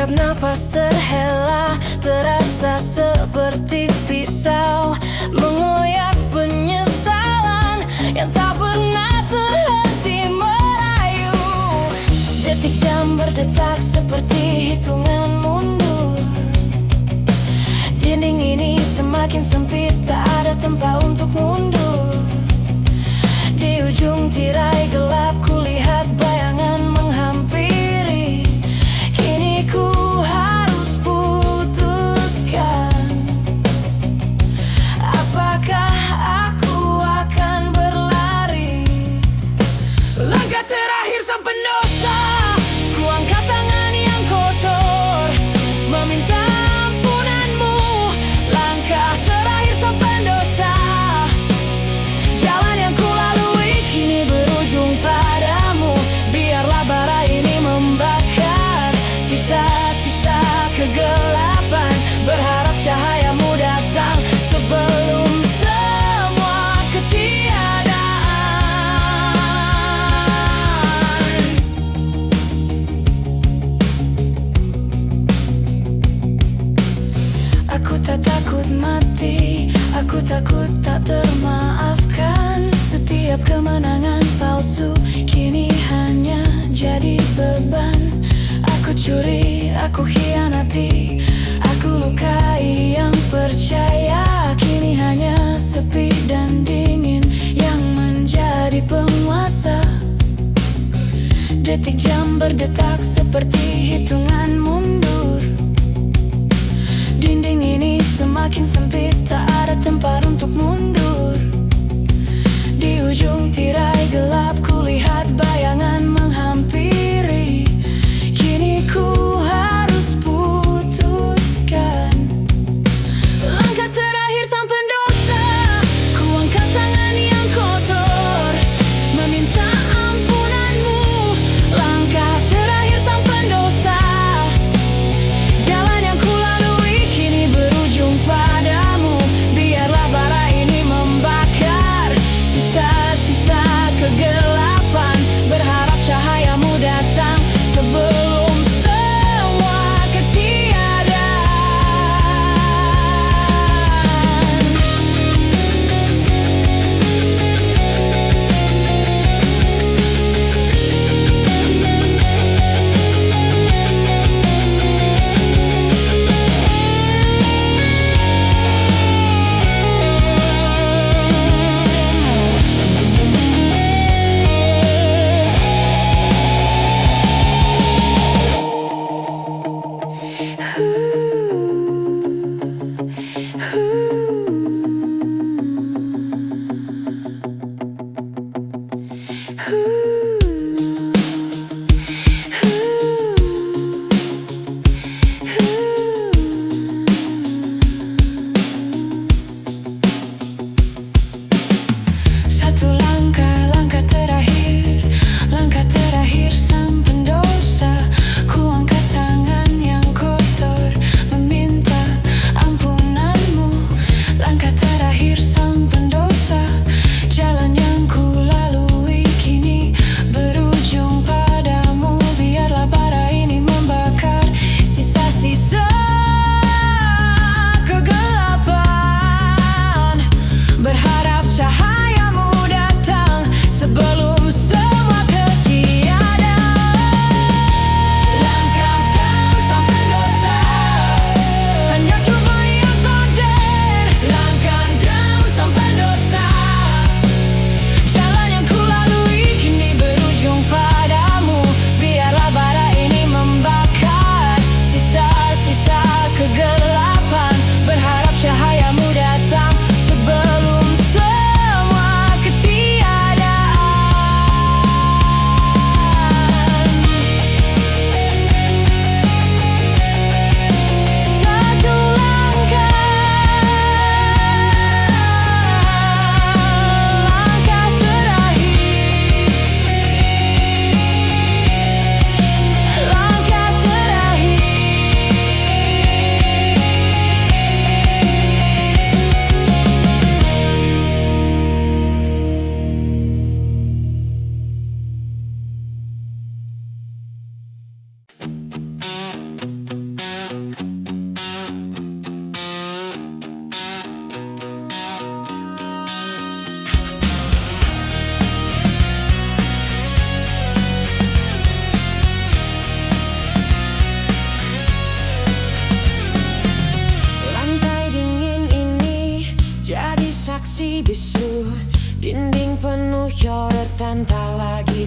Setiap napas terhela terasa seperti pisau mengoyak penyesalan yang tak pernah terhenti merayu. Detik jam berdetak seperti hitungan mundur. Dinding ini semakin sempit, tak ada tempat untuk mundur. Di ujung tirai gelap kulihat bayangan menghampiri. Kini ku harus putuskan, apakah aku akan berlari. Langkah terakhir sang pendosa, ku angkat tangan yang kotor meminta ampunanmu. Langkah terakhir sang pendosa, jalan yang ku lalui kini berujung padamu. Biarlah bara ini membakar sisa-sisa kegelapan, berharap cahayamu datang sebelum semua ketiadaan. Aku tak takut mati, aku takut tak termaafkan. Setiap kemenangan palsu kini hanya jadi beban. Aku curi, aku khianati, aku lukai yang percaya. Kini hanya sepi dan dingin yang menjadi penguasa. Detik jam berdetak seperti hitungan mundur. Dinding ini semakin sempit, tak ada tempat untuk mundur. Di ujung tirai gelap kulihat bayangan menghampiri. Kini ku harus putuskan, langkah terakhir sang pendosa, ku angkat tangan yang kotor meminta ampunanmu. Langkah terakhir sang pendosa, jalan yang ku lalui kini berujung padamu. Biarlah bara ini membakar sisa-sisa kegelapan, berharap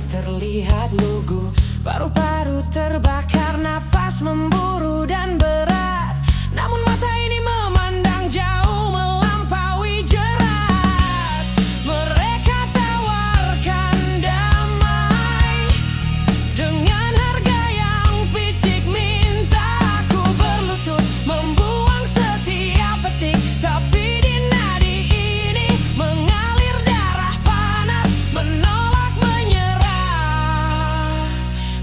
terlihat lugu. Paru-paru terbakar, nafas memburu dan berat. Namun mata ini memandang jauh melampaui jerat. Mereka tawarkan damai dengan harga yang picik. Minta aku berlutut, membuang setiap petik. Tapi di nadi ini mengalir darah panas, menolak menyerah.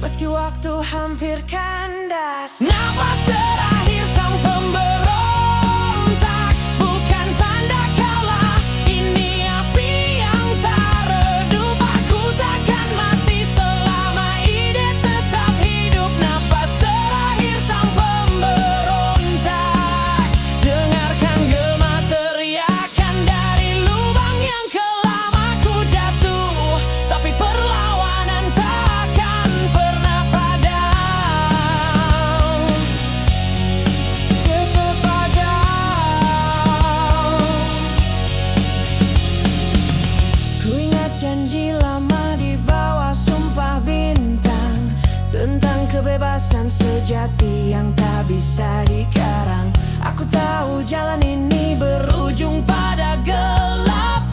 Meski waktu hampir kandas, nafas terakhir sang pemberontak bukan tanda kalah. Ini api yang tak redup. Aku takkan mati selama ide tetap hidup. Nafas terakhir sang pemberontak. Dengarkan gema teriakan dari lubang yang kelam. Aku jatuh, tapi perlawanan takkan pernah padam. Tetap padam. Ku ingat janji lama di bawah sumpah bintang tentang kebebasan sejati yang tak bisa dikarang. Aku tahu jalan ini berujung pada gelap,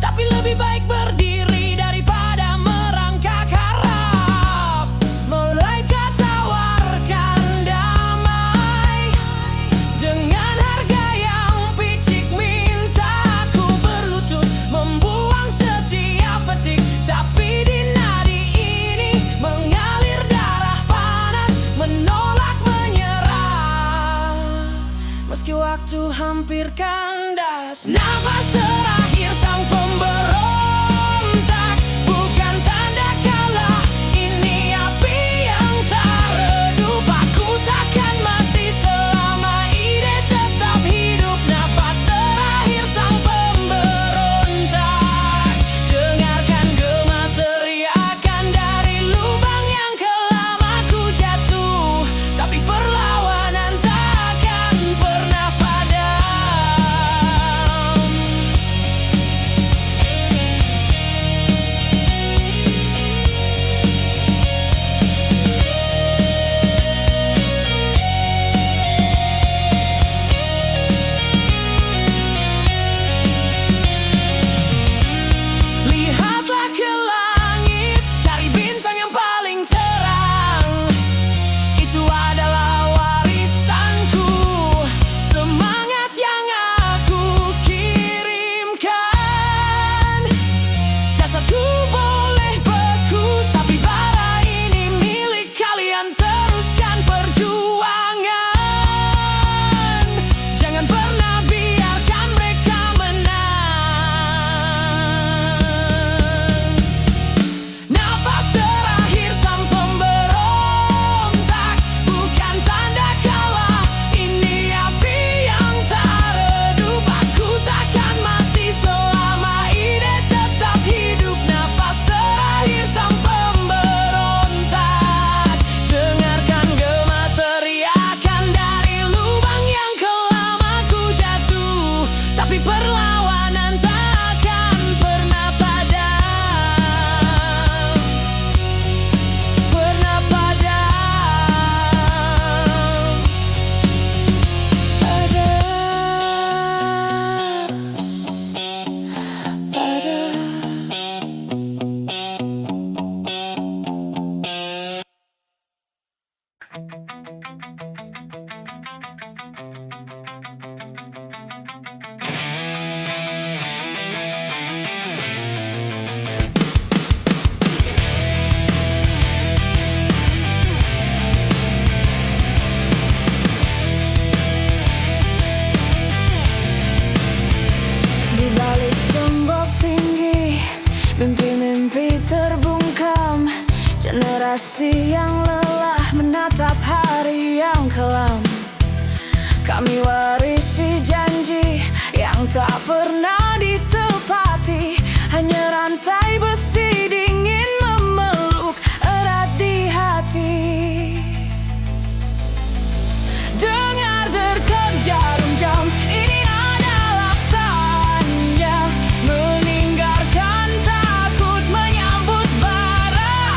tapi lebih baik berdiri daripada merangkak harap. Mulai tawarkan damai dengan harga yang picik. Minta aku berlutut, membuang setiap petik. Tapi di nadi ini mengalir darah panas, menolak menyerah. Meski waktu hampir kandas, nafas terakhir sang pemberontak bukan tanda kalah. Ini api yang tak redup. Aku takkan mati selama ide tetap hidup. Nafas terakhir sang pemberontak. Dengarkan gema teriakan dari lubang yang kelam. Aku jatuh, tapi perlawanan takkan pernah padam. Lihatlah ke langit, cari bintang yang paling terang. Itu adalah warisanku, semangat yang aku kirimkan. Jasadku boleh beku, tapi bara ini milik kalian. Teruskan perjuangan, jangan pernah biarkan mereka menang. Nafas terakhir sang pemberontak bukan tanda kalah. Ini api yang tak redup. Aku takkan mati selama ide tetap hidup. Nafas terakhir sang pemberontak. Dengarkan gema teriakan dari lubang yang kelam. Aku jatuh, tapi perlawanan takkan pernah padam. Pernah padam. Di balik tembok tinggi, mimpi-mimpi terbungkam. Generasi yang lelah menatap hari yang kelam. Kami warisi janji yang tak pernah ditepati. Hanya rantai besi dingin memeluk erat di hati. Dengar derkap jarum jam, ini adalah saatnya meninggalkan takut menyambut bara.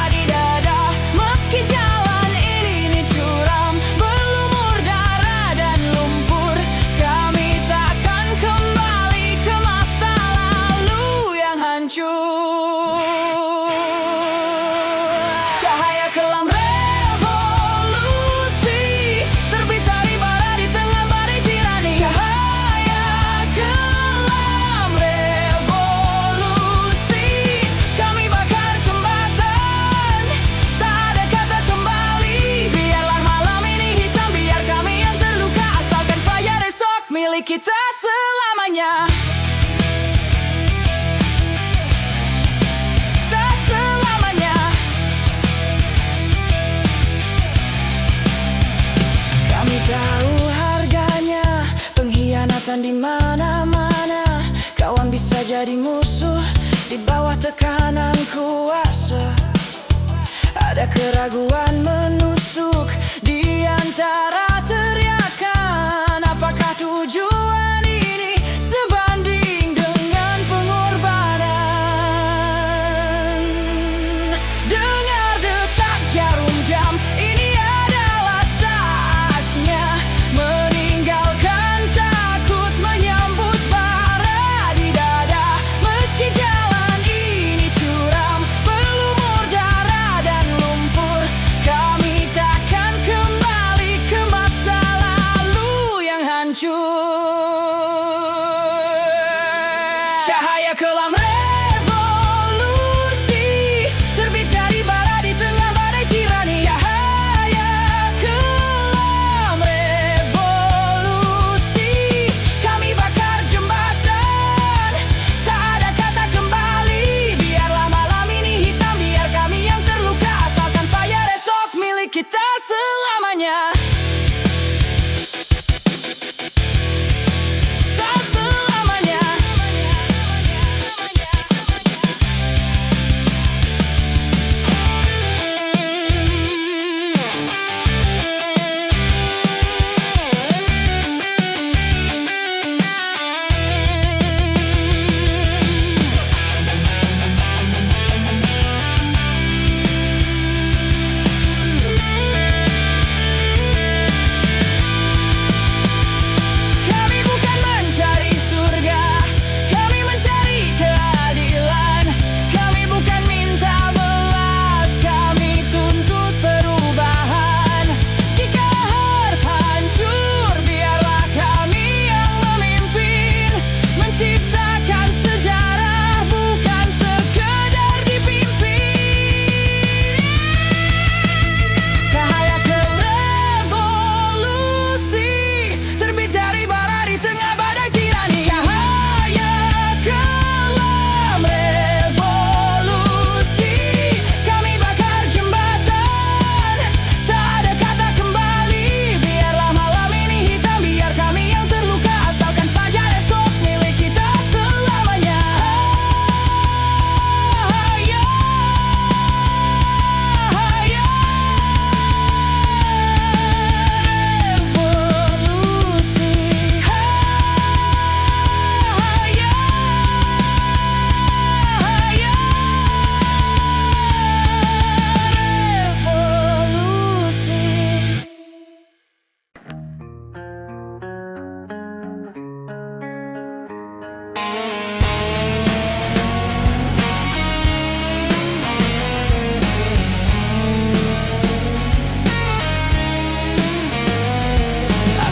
menjadi musuh di bawah tekanan kuasa. Ada keraguan menusuk di antara teriakan. Apakah tujuan ini sebanding dengan pengorbanan? Dengar detak jarum jam, ini adalah saatnya meninggalkan takut, menyambut bara di dada. Meski jalan ini curam, berlumur darah dan lumpur, kami takkan kembali ke masa lalu yang hancur. Cahaya kelam revolusi terbit dari bara di tengah badai tirani. Cahaya kelam revolusi, kami bakar jembatan, tak ada kata kembali. Biarlah malam ini hitam, biar kami yang terluka, asalkan fajar esok milik kita selamanya. Tak selamanya. Kami bukan mencari surga, kami mencari keadilan. Kami bukan minta belas, kami tuntut perubahan. Jika harus hancur, biarlah kami yang memimpin, menciptakan sejarah, bukan sekedar dipimpin. Cahaya revolusi terbit dari bara di tengah badai tirani. Cahaya kelam revolusi, kami bakar jembatan, tak ada kata kembali. Biarlah malam ini hitam, biar kami yang terluka, asalkan fajar esok milik kita selamanya.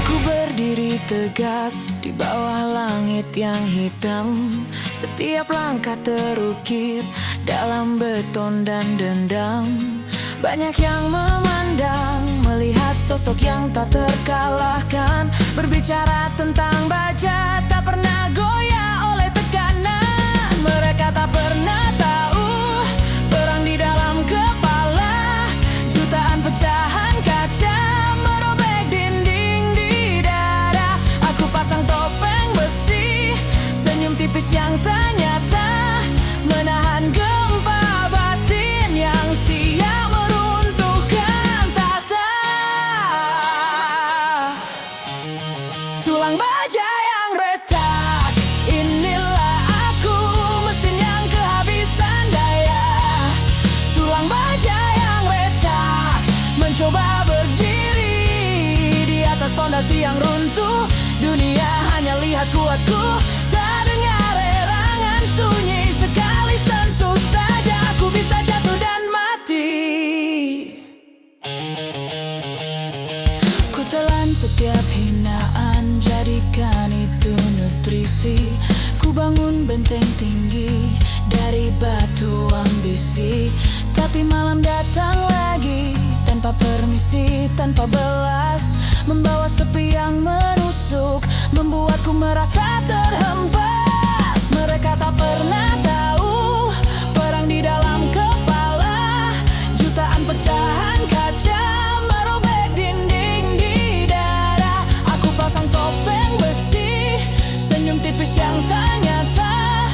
Aku berdiri tegak di bawah langit yang hitam. Setiap langkah terukir dalam beton dan dendam. Banyak yang memandang, melihat sosok yang tak terkalahkan. Berbicara tentang baja, tak pernah goyah oleh tekanan. Mereka tak pernah tahu perang di dalam kepala. Jutaan pecahan kaca merobek dinding di dada. Aku pasang topeng besi, senyum tipis yang tak nyata, menahan gempa batin yang siap meruntuhkan tata. Tulang baja yang retak, inilah aku, mesin yang kehabisan daya. Tulang baja yang retak, mencoba berdiri di atas fondasi yang runtuh. Dunia hanya lihat kuatku, tak dengar erangan sunyi. Sekali sentuh saja aku bisa jatuh dan mati. Ku telan setiap hinaan, jadikan itu nutrisi. Ku bangun benteng tinggi dari batu ambisi. Tapi malam datang lagi, tanpa permisi, tanpa belas, membawa sepi yang menusuk, membuatku merasa terhempas. Mereka tak pernah tahu perang di dalam kepala. Jutaan pecahan kaca merobek dinding di dada. Aku pasang topeng besi, senyum tipis yang tak nyata,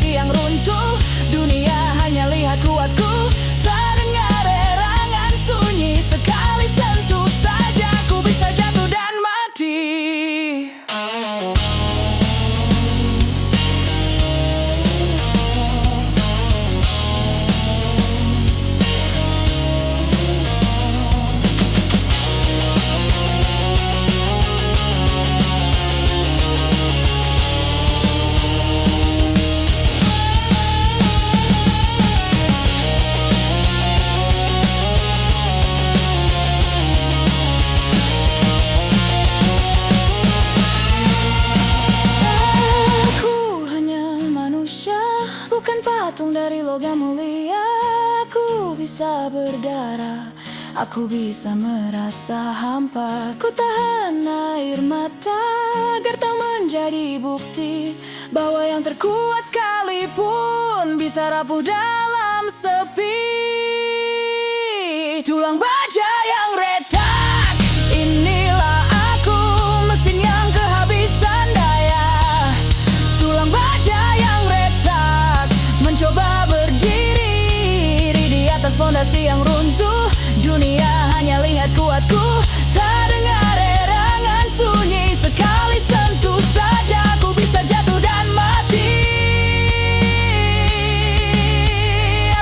fondasi yang runtuh. Dunia hanya lihat kuatku, tak dengar erangan sunyi. Sekali sentuh saja ku bisa jatuh dan mati. Bukan patung dari logam mulia. Aku bisa berdarah, aku bisa merasa hampa. Ku tahan air mata agar tak menjadi bukti bahwa yang terkuat sekalipun bisa rapuh dalam sepi. Tulang baja yang retak, inilah aku, mesin yang kehabisan daya. Tulang baja yang retak mencoba berdiri di atas fondasi yang runtuh. Dunia hanya lihat kuatku, tak dengar erangan sunyi. Sekali sentuh saja aku bisa jatuh dan mati.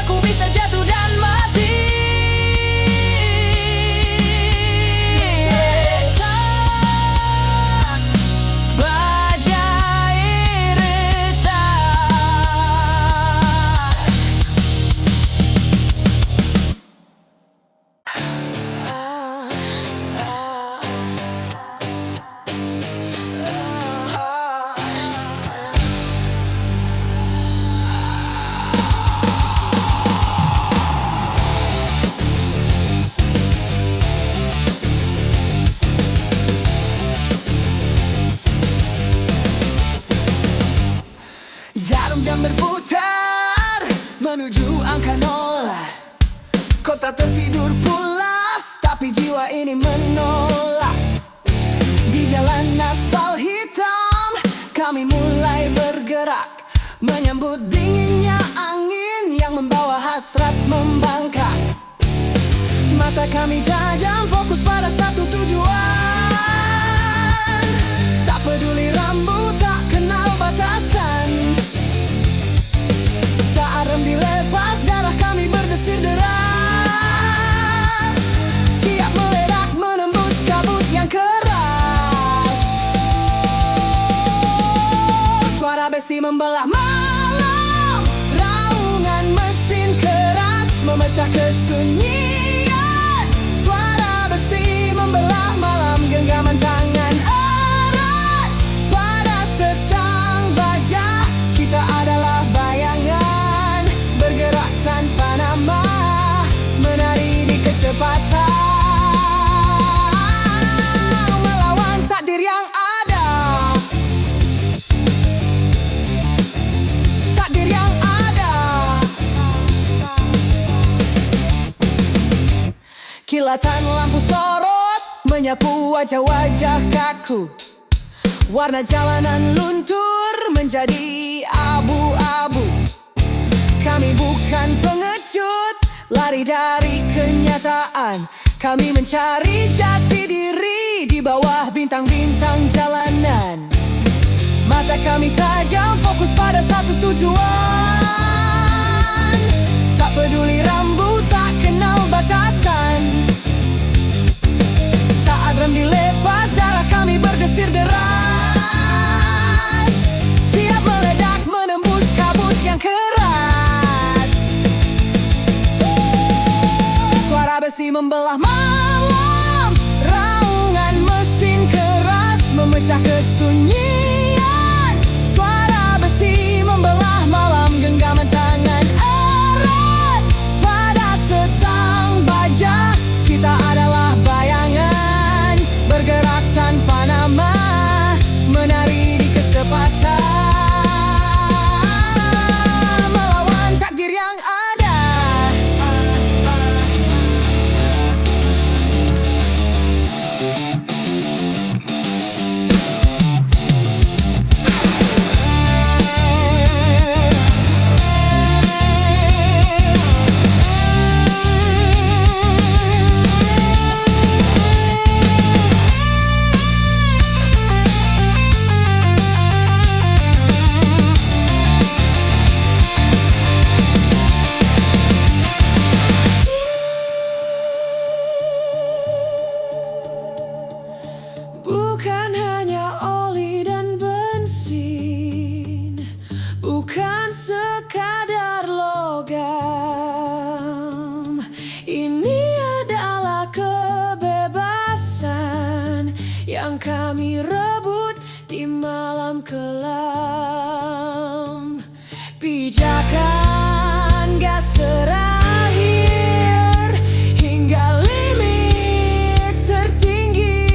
Aku bisa jatuh dan mati. Retak, baja retak. Jarum jam berputar menuju angka nol. Kota tertidur pulas, tapi jiwa ini menolak. Di jalan aspal hitam kami mulai bergerak, menyambut dinginnya angin yang membawa hasrat membangkang. Mata kami tajam, fokus pada satu tujuan. Tak peduli rambut, tak kenal batasan. Saat rem dilepas, darah kami berdesir deras, siap meledak menembus kabut yang keras. Suara besi membelah malam, raungan mesin keras memecah kesunyian. Suara besi membelah malam, genggaman tangan erat pada setang baja. Kita adalah bayangan bergerak tanpa nama, menari di kecepatan, melawan takdir yang ada. Takdir yang ada. Kilatan lampu sorot menyapu wajah-wajah kaku. Warna jalanan luntur menjadi abu-abu. Kami bukan pengecut, lari dari kenyataan. Kami mencari jati diri di bawah bintang-bintang jalanan. Mata kami tajam, fokus pada satu tujuan. Tak peduli rambut, tak kenal batasan. Saat rem dilepas, darah kami berdesir deras, siap meledak menembus kabut yang keras. Suara besi membelah malam, raungan mesin keras memecah kesunyian. Suara besi membelah malam, genggaman tangan erat pada setang baja. Kita adalah bayangan bergerak tanpa nama, menari di kecepatan, melawan takdir yang ada. kelam. Pijakan gas terakhir hingga limit tertinggi,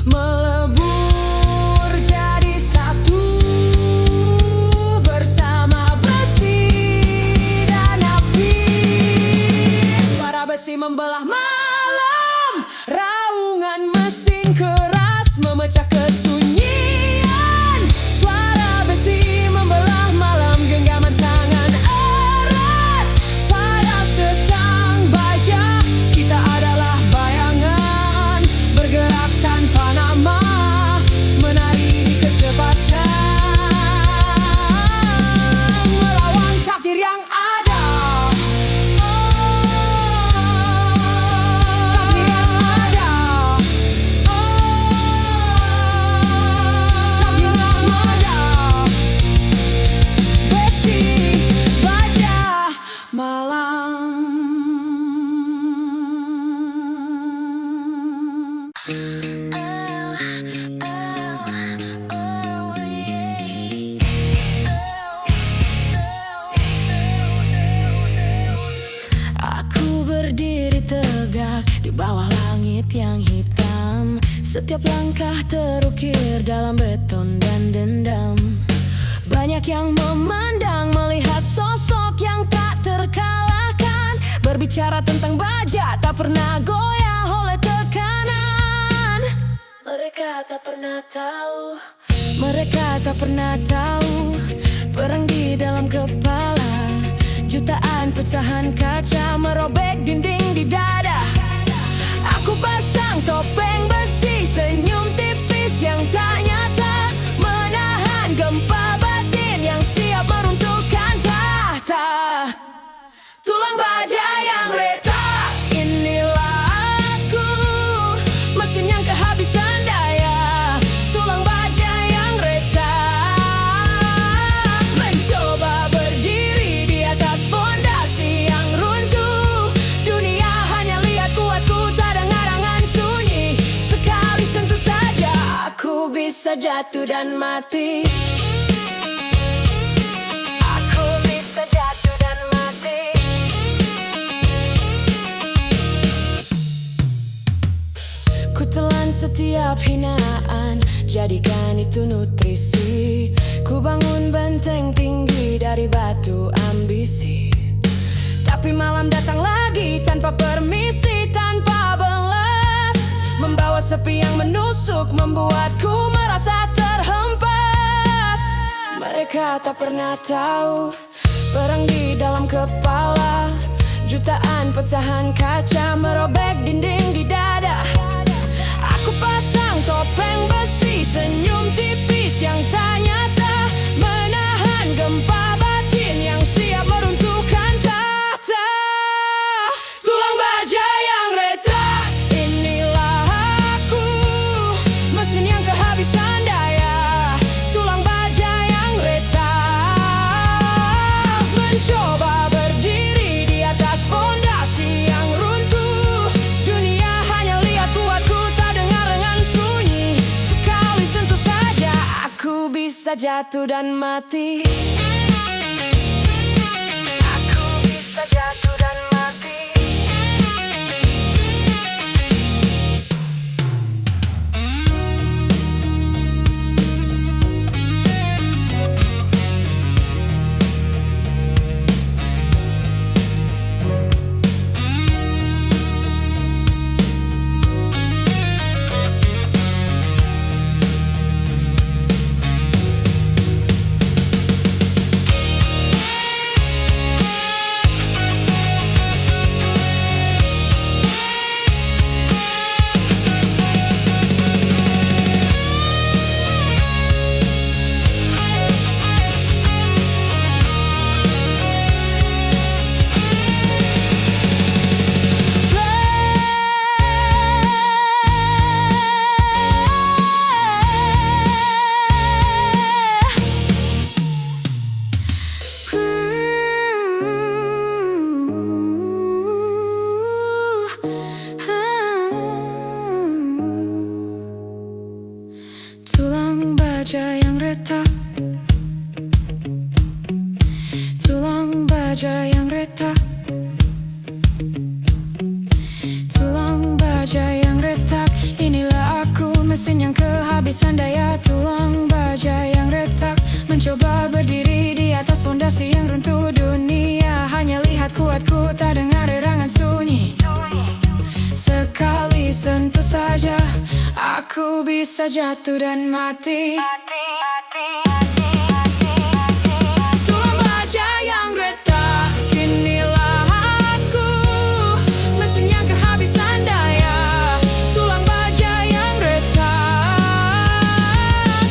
melebur jadi satu bersama besi dan api. Suara besi membelah malam, raungan mesin keras memecah kesunyian. Suara besi membelah malam, genggaman tangan erat pada setang baja. Kita adalah bayangan bergerak tanpa nama, menari di kecepatan, melawan takdir yang ada. Takdir yang ada. Takdir yang ada. Besi, baja, malam. Aku berdiri tegak di bawah langit yang hitam. Setiap langkah terukir dalam beton dan dendam. Banyak yang memandang, melihat sosok yang tak terkalahkan. Berbicara tentang baja, tak pernah goyah oleh tekanan. Mereka tak pernah tahu, mereka tak pernah tahu, perang di dalam kepala. Jutaan pecahan kaca merobek dinding di dada. Aku pasang topeng besi, senyum tipis yang tak nyata, menahan gempa batin yang siap meruntuhkan tahta. Tulang baja yang retak, inilah aku, mesin yang kehabisan daya. Tulang baja yang retak, mencoba berdiri di atas fondasi yang runtuh. Dunia hanya lihat kuatku, tak dengar angan sunyi. Sekali sentuh saja aku bisa jatuh dan mati. Aku bisa jatuh dan mati. Ku telan setiap hinaan, jadikan itu nutrisi. Ku bangun benteng tinggi dari batu ambisi. Tapi malam datang lagi tanpa permisi, tanpa belas, membawa sepi yang menusuk, membuatku merasa terhempas. Mereka tak pernah tahu, perang di dalam kepala. Jutaan pecahan kaca merobek dinding di dada. Aku pasang topeng besi, senyum tipis yang tak nyata, menahan gempa batin yang siap meruntuhkan tahta. Tulang baja yang retak, inilah aku, mesin yang kehabisan daya. Tulang baja yang retak, mencoba berdiri di atas fondasi yang runtuh. Dunia hanya lihat kuatku, tak dengar dengan sunyi. Sekali sentuh saja aku bisa jatuh dan mati. Aku bisa jatuh dan mati. retak, tulang baja yang retak, tulang baja yang retak. Inilah aku, mesin yang kehabisan daya. Tulang baja yang retak, mencoba berdiri di atas fondasi yang runtuh. Dunia hanya lihat kuatku, tak dengar derangan sunyi. Sekali sentuh saja, aku bisa jatuh dan mati. Tulang baja yang retak, inilah aku, mesin yang kehabisan daya. Tulang baja yang retak,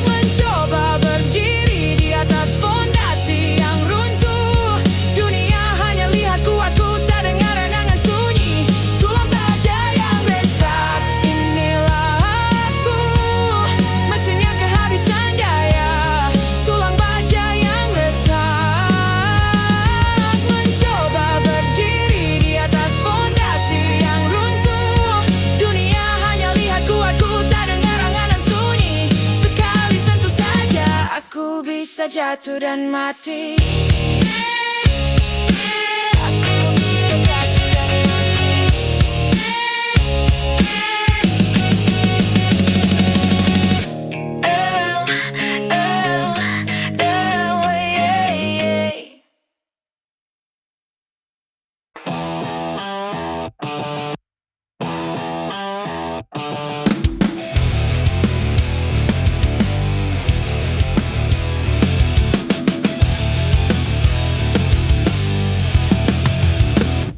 mencoba berdiri di atas fondasi yang runtuh. Dunia hanya lihat kuatku, tak dengar renangan sunyi. Tulang baja yang retak, inilah aku, mesin yang kehabisan daya. Tulang baja yang retak, mencoba berdiri di atas fondasi yang runtuh. Dunia hanya lihat kuatku, tak dengar renangan sunyi. Sekali sentuh saja, aku bisa jatuh dan mati.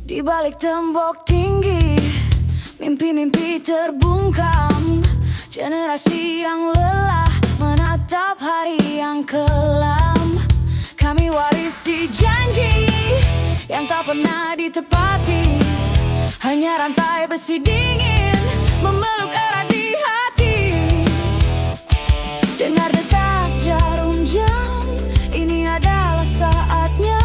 Di balik tembok tinggi, mimpi-mimpi terbungkam. Generasi yang lelah menatap hari yang kelam. Kami warisi janji yang tak pernah ditepati. Hanya rantai besi dingin memeluk erat di hati. Dengar detak jarum jam, ini adalah saatnya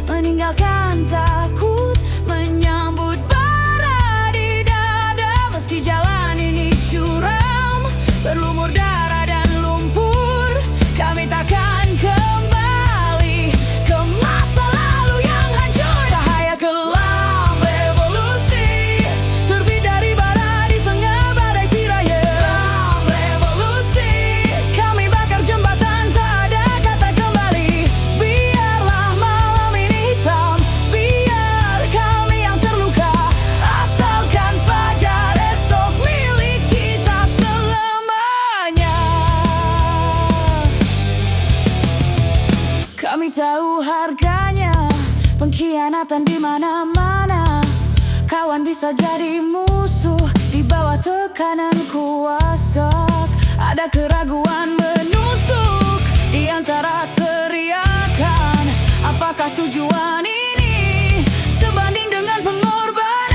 meninggalkan takut, menyambut bara di dada. Meski jalan ini curam, berlumur darah dan lumpur, kami takkan kembali ke masa lalu yang hancur. Cahaya kelam revolusi, terbit dari bara di tengah badai tirai. Kelam revolusi, kami bakar jembatan, tak ada kata kembali. Biarlah malam ini hitam, biar kami yang terluka, asalkan fajar esok milik kita selamanya. Kami tahu harganya pengkhianatan di mana-mana. Kawan bisa jadi musuh di bawah tekanan kuasa. Ada keraguan menusuk di antara teriakan. Apakah tujuan ini sebanding dengan pengorbanan?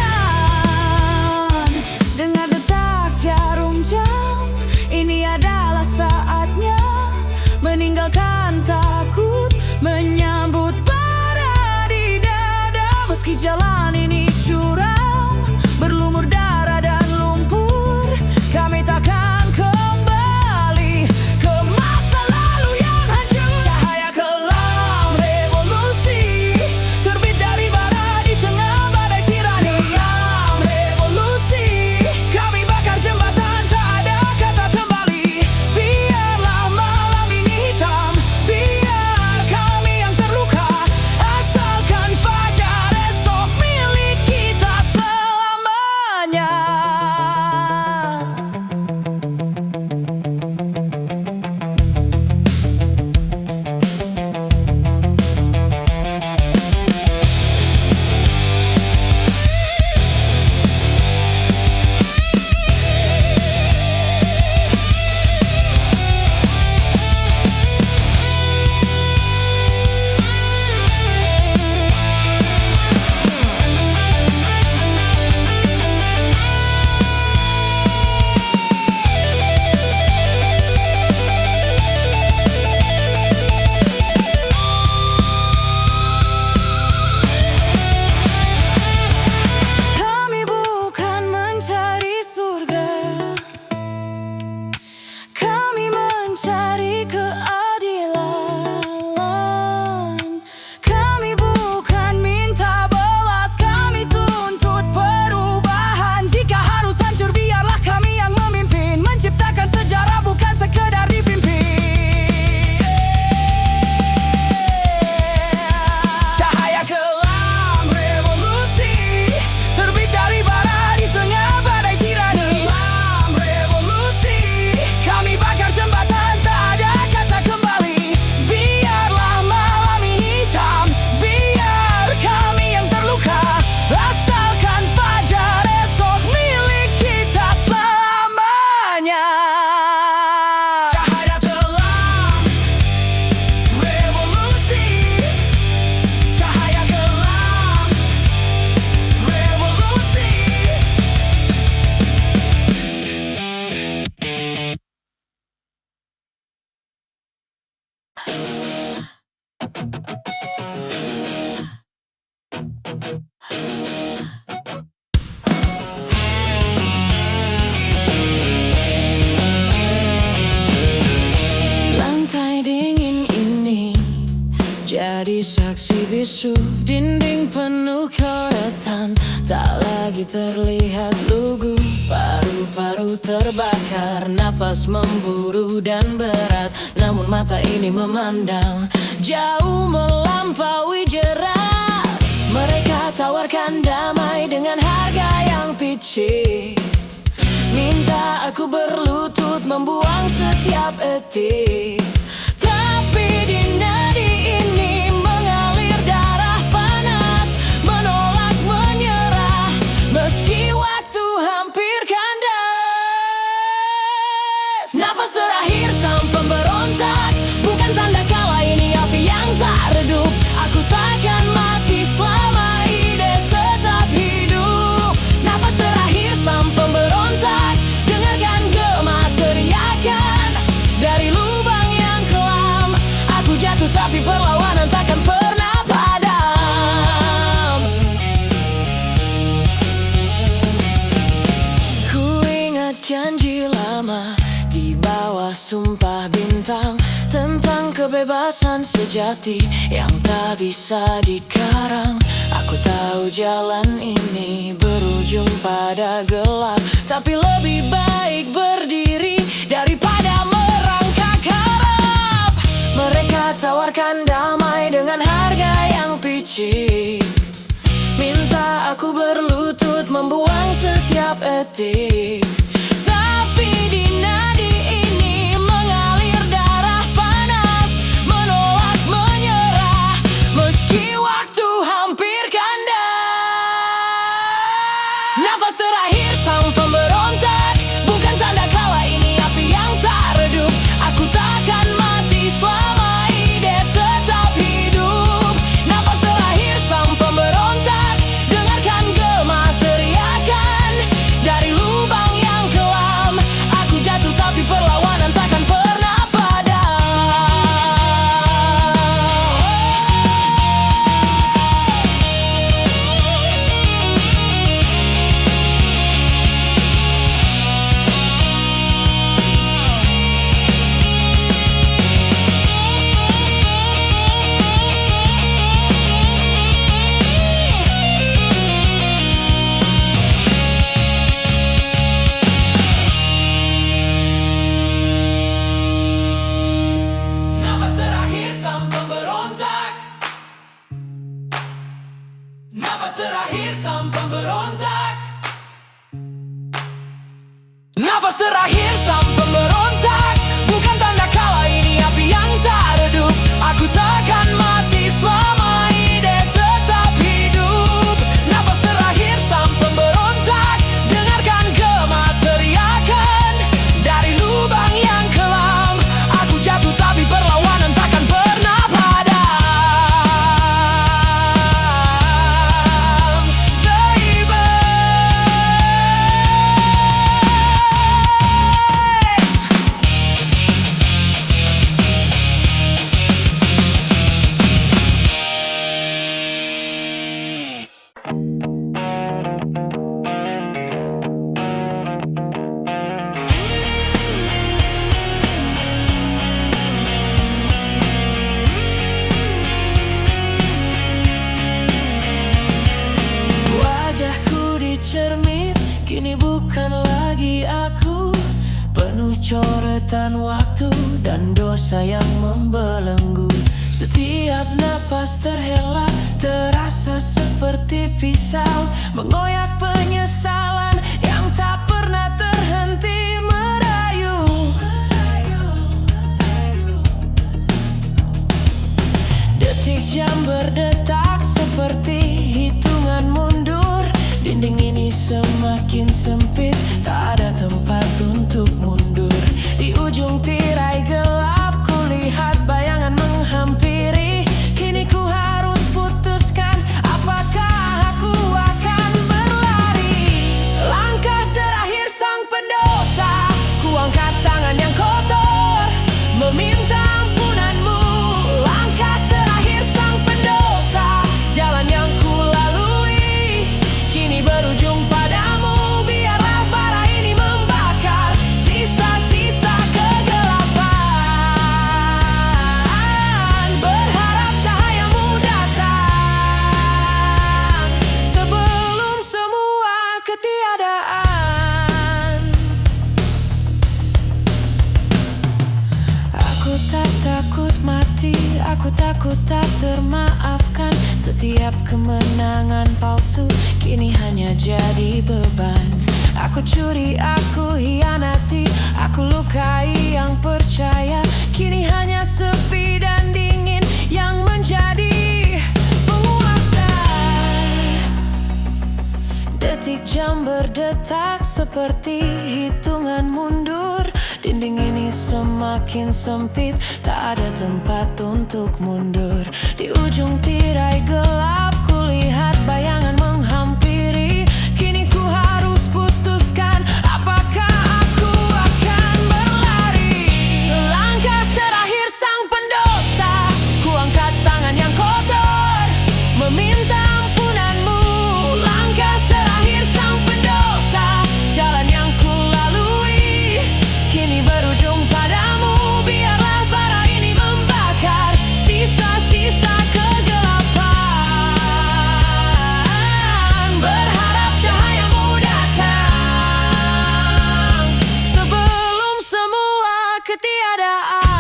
Dengar detak jarum jam, ini adalah saatnya meninggalkan takut, menyambut bara di dada. Meski jalan ini curam, berlumur darah dan lumpur, kami takkan kembali ke masa lalu yang hancur. Cahaya kelam revolusi, terbit dari bara di tengah badai tirani. Kelam revolusi, kami bakar jembatan, tak ada kata kembali. Biarlah malam ini hitam, biar kami yang terluka, asalkan fajar esok milik Lantai dingin ini jadi saksi bisu. Dinding penuh coretan, tak lagi terlihat lugu. Paru-paru terbakar, napas memburu dan berat. Namun mata ini memandang jauh melampaui jerat. Mereka tawarkan damai dengan harga yang picik. Minta aku berlutut membuang setiap etik. Tapi di nadi ini mengalir darah panas, menolak menyerah meski waktu hampir kandas. Nafas terakhir sang pemberontak, bukan tanda kalah, ini api yang tak redup. Aku takkan mati selama ide tetap hidup. Nafas terakhir sang pemberontak, dengarkan gema teriakan dari lubang yang kelam. Aku jatuh tapi perlawanan takkan pernah padam. Ku ingat janji lama di bawah sumpah bintang tentang kebebasan sejati yang tak bisa dikarang. Aku tahu jalan ini berujung pada gelap, tapi lebih baik berdiri daripada merangkak harap. Mereka tawarkan damai dengan harga yang picik. Minta aku berlutut membuang setiap etik. Tapi di nadi ini mengalir darah panas, menolak menyerah meski waktu hampir kandas. Nafas terakhir sang pemberontak, bukan tanda kalah, ini api yang tak redup. Aku takkan mati selama ide tetap hidup. Nafas terakhir sang pemberontak, dengarkan gema teriakan dari lubang yang kelam. Aku jatuh tapi perlawanan takkan pernah padam. Nafas terakhir sang pemberontak. Nafas terakhir sang pemberontak. Nafas terakhir sang pemberontak, bukan tanda kalah, ini api yang tak redup. Aku takkan mati selama ide tetap hidup. Nafas terakhir sang pemberontak, dengarkan gema teriakan dari lubang yang kelam. Aku jatuh tapi perlawanan takkan pernah padam. Baby, wajahku di cermin kini bukan lagi aku, penuh coretan waktu dan dosa yang membelenggu. Setiap napas terhela terasa seperti pisau, mengoyak penyesalan yang tak pernah terhenti merayu. Detik jam berdetak seperti hitungan mundur. Dinding ini semakin sempit, tak ada tempat untuk mundur. Di ujung tirai gelap kulihat bayangan menghampiri. Kini ku harus putuskan apakah aku akan berlari. Langkah terakhir sang pendosa, ku angkat tangan yang kotor meminta ampunanmu. takut mati, aku takut tak termaafkan. Setiap kemenangan palsu kini hanya jadi beban. Aku curi, aku hianati, aku lukai yang percaya. Kini hanya sepi dan dingin yang menjadi penguasa. Detik jam berdetak seperti hitungan mundur. Dinding ini semakin sempit, tak ada tempat untuk mundur. Di ujung tirai gelap kulihat bayangan menghampiri. Kini ku harus putuskan, apakah aku akan berlari. Langkah terakhir sang pendosa, ku angkat tangan yang kotor meminta ampunanmu. Langkah terakhir sang pendosa, jalan yang ku lalui kini berujung padamu. Biarlah bara ini membakar sisa-sisa kegelapan. Berharap cahayamu datang sebelum semua ketiadaan.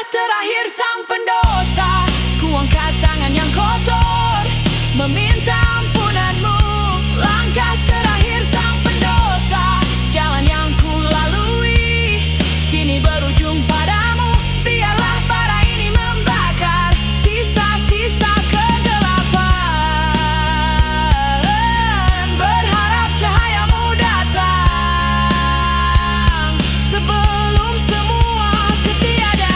Terakhir sang pendosa, ku angkat tangan yang kotor meminta ampunanmu. Langkah terakhir sang pendosa, jalan yang ku lalui kini berujung padamu. Biarlah bara ini membakar sisa-sisa kegelapan. Berharap cahayamu datang sebelum semua ketiadaan.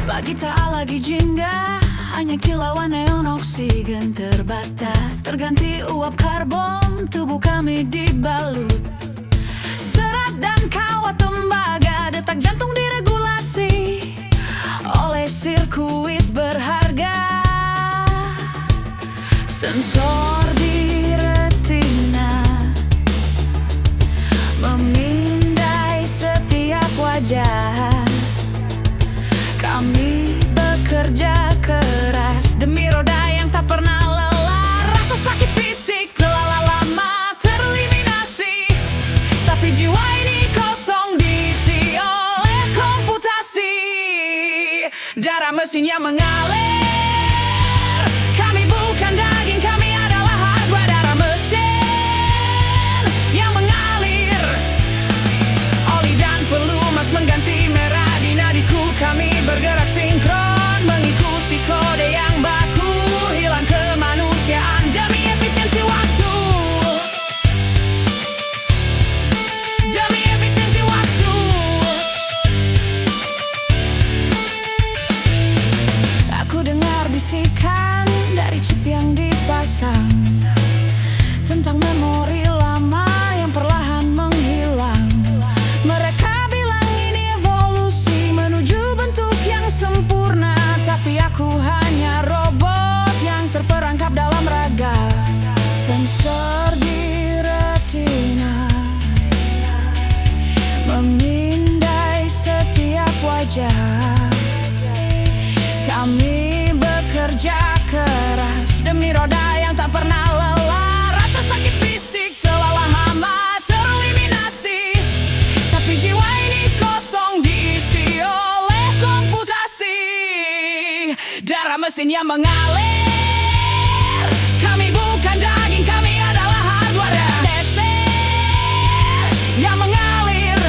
Pagi tak lagi jingga, hanya kilauan neon oksigen terbatas. Terganti uap karbon, tubuh kami dibalut serat dan kawat tembaga. Detak jantung diregulasi oleh sirkuit berharga. Sensor di retina memindai setiap wajah. Kami bekerja keras demi roda yang tak pernah lelah. Rasa sakit fisik telah lama tereliminasi, tapi jiwa ini kosong diisi oleh komputasi. Darah mesin yang mengalir, kami bukan daging, kami adalah hardware. Darah mesin yang mengalir, oli dan pelumas mengganti merah di nadiku. Kami bergerak sinkron mengikuti kode yang baku, hilang kemanusiaan demi efisiensi waktu. Demi efisiensi waktu. pasang tentang memori lama yang perlahan menghilang. Mereka bilang ini evolusi menuju bentuk yang sempurna, tapi aku hanya robot yang terperangkap dalam raga sensor di retina, memindai setiap wajah. Kami bekerja keras demi roda yang tak pernah lelah. Rasa sakit fisik telah lama tereliminasi, tapi jiwa ini kosong diisi oleh komputasi. Darah mesin yang mengalir, kami bukan daging, kami adalah hardware yang mengalir.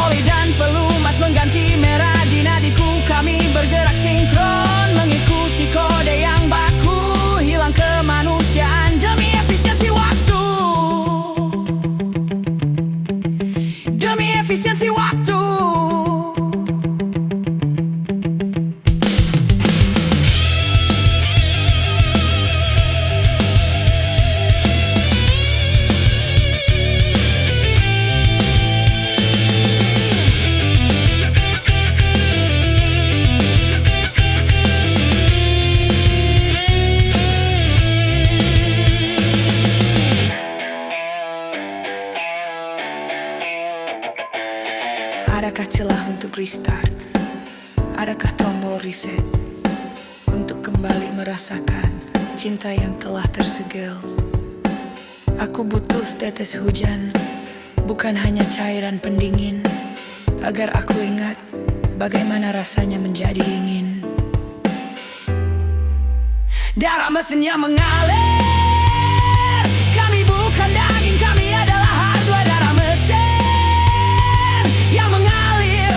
Oli dan pelumas mengganti merah di nadiku. Kami bergerak sinkron mengikuti kode yang baku, hilang kemanusiaan demi efisiensi waktu. Demi efisiensi waktu. Adakah celah untuk restart? Adakah tombol reset untuk kembali merasakan cinta yang telah tersegel? Aku butuh setetes hujan, bukan hanya cairan pendingin, agar aku ingat bagaimana rasanya menjadi ingin. Darah mesin yang mengalir, kami bukan daging, kami adalah hardware. Darah mesin yang mengalir,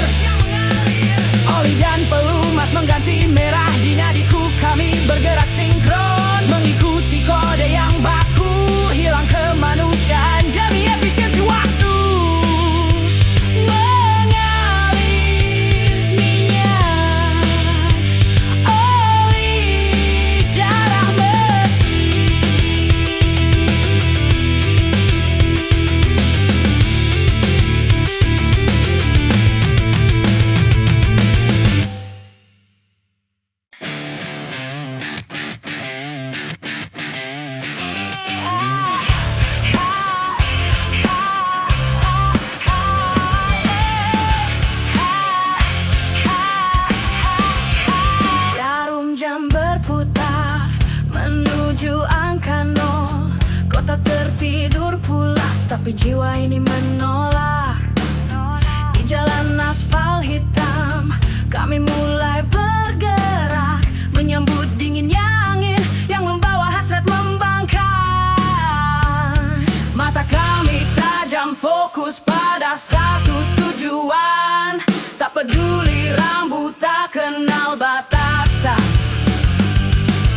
oli dan pelumas mengganti merah di nadiku. Kami bergerak sinkron mengikuti kode yang baku, hilang kemanusiaan demi efisiensi waktu. Mengalir minyak, oli, darah mesin. Jarum jam berputar menuju angka nol. Kota tertidur pulas, tapi jiwa ini menolak. Di jalan aspal hitam, kami mulai bergerak, menyambut dinginnya angin yang membawa hasrat membangkang. Mata kami tajam, fokus pada satu tujuan. Tak peduli rambut tak kenal batasan.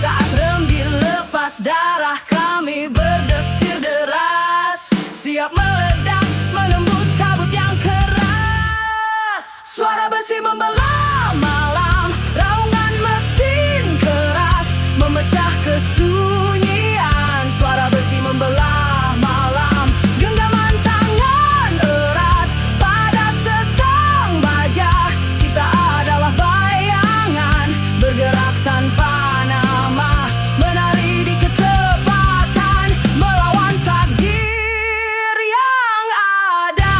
Saat rem dilepas, darah kami berdesir deras, siap meledak menembus kabut yang keras. Suara besi membelah malam, raungan mesin keras memecah kesunyian. Suara besi membelah malam, genggaman tangan erat pada setang baja. Kita adalah bayangan bergerak tanpa nama, menari di kecepatan, melawan takdir yang ada.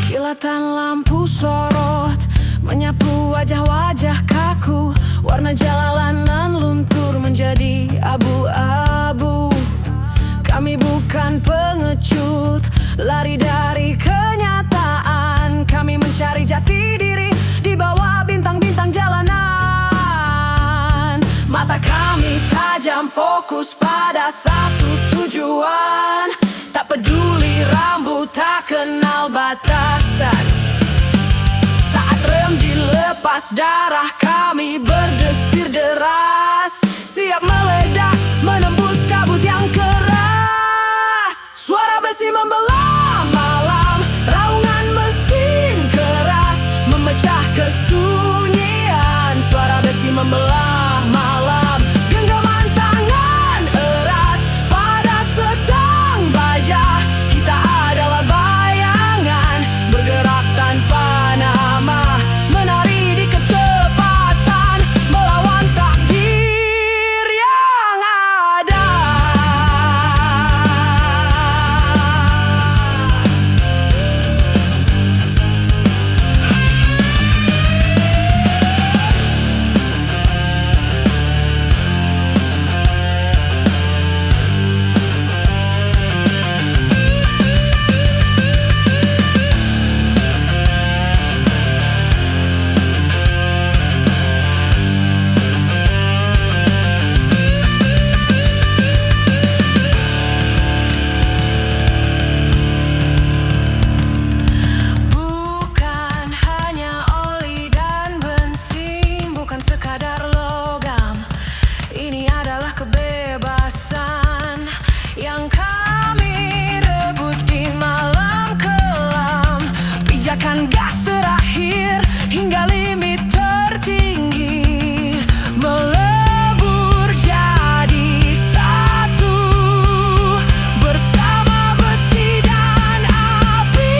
Kilatan lampu sorot menyapu wajah-wajah kaku, warna jalanan luntur menjadi abu-abu. Kami bukan pengecut, lari dari kenyataan. Kami mencari jati diri di bawah bintang-bintang jalanan. Mata kami tajam, fokus pada satu tujuan. Tak peduli rambut tak kenal batasan. Saat rem dilepas, darah kami berdesir deras, siap meledak menembus kabut yang keras. Suara besi membelah malam, raungan membelah malam. Genggaman tangan erat pada setang baja. Kita adalah bayangan bergerak tanpa nama, menari di kecepatan melawan takdir yang ada. Bukan hanya oli dan bensin, bukan sekadar logam. Ini adalah kebebasan yang kami rebut di malam kelam. Pijakan gas terakhir hingga limit tertinggi, melebur jadi satu bersama besi dan api.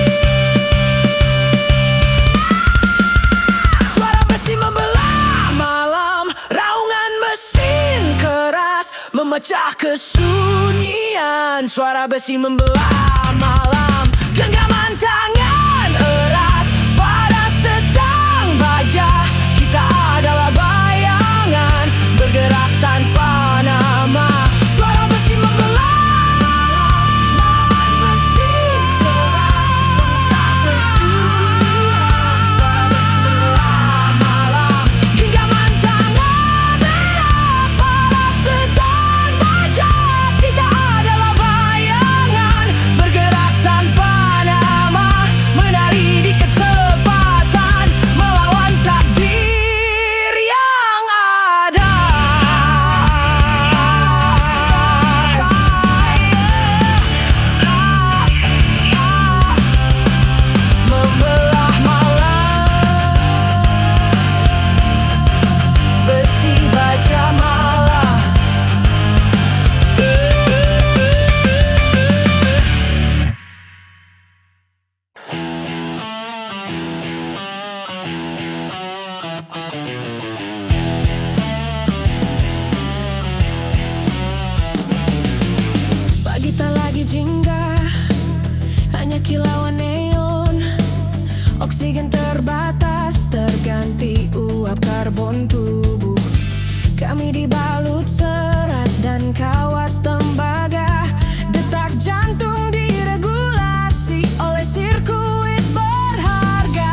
Suara besi membelah malam, raungan mesin keras memecah kesunyian. Suara besi membelah malam, genggaman tangan erat pada setang baja. Kita adalah bayangan bergerak tanpa nama. Suara besi membelah malam, mesin keras memecah kesunyian. Malam, genggaman tangan erat pada setang baja. Kita adalah bayangan bergerak tanpa nama, menari di kecepatan melawan takdir yang ada. Membelah malam, besi baja malam. Pagi tak lagi jingga, hanya kilauan neon. Oksigen terbatas terganti uap karbon tubuh. Kami dibalut serat dan kawat tembaga. Detak jantung diregulasi oleh sirkuit berharga.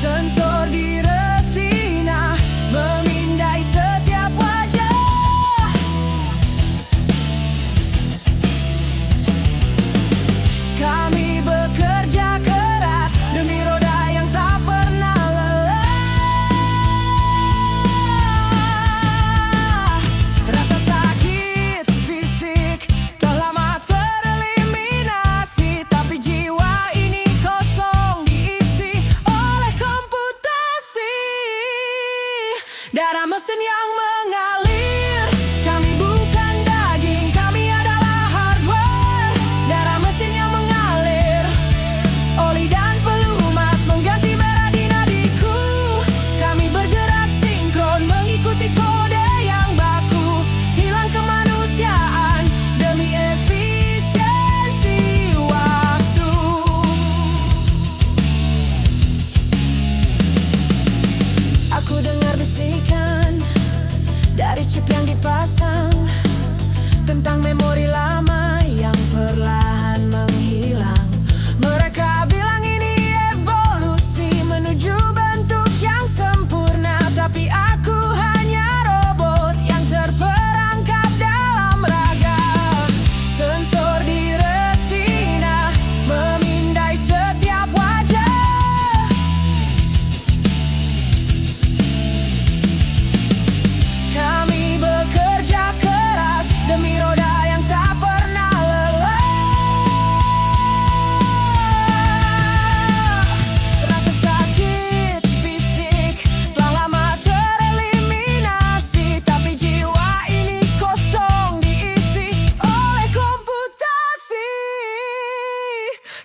Sensor di retina memindai setiap wajah. Kami bekerja keras demi roda yang tak pernah lelah. Rasa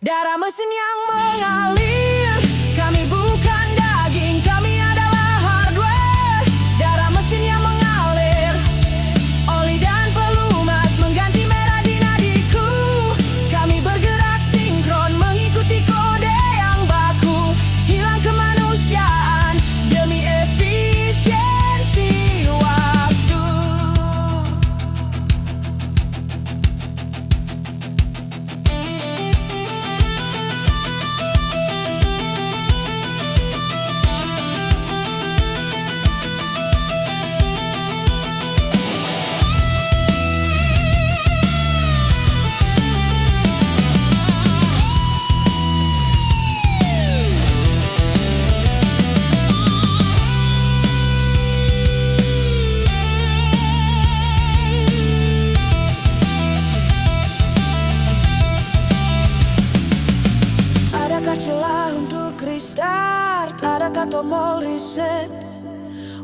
Darah mesin yang mengalir. Kami bukan daging, kami adalah hardware. Darah mesin yang mengalir. Oli dan pelumas mengganti merah di nadiku. Kami bergerak sinkron mengikuti kode yang baku. Hilang kemanusiaan demi efisiensi waktu. Adakah celah untuk restart? Adakah tombol reset?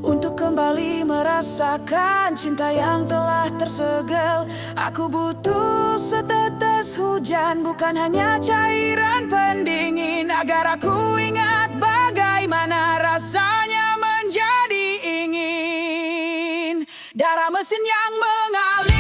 Untuk kembali merasakan cinta yang telah tersegel. Aku butuh setetes hujan, bukan hanya cairan pendingin, agar aku ingat bagaimana rasanya menjadi ingin. Darah mesin yang mengalir.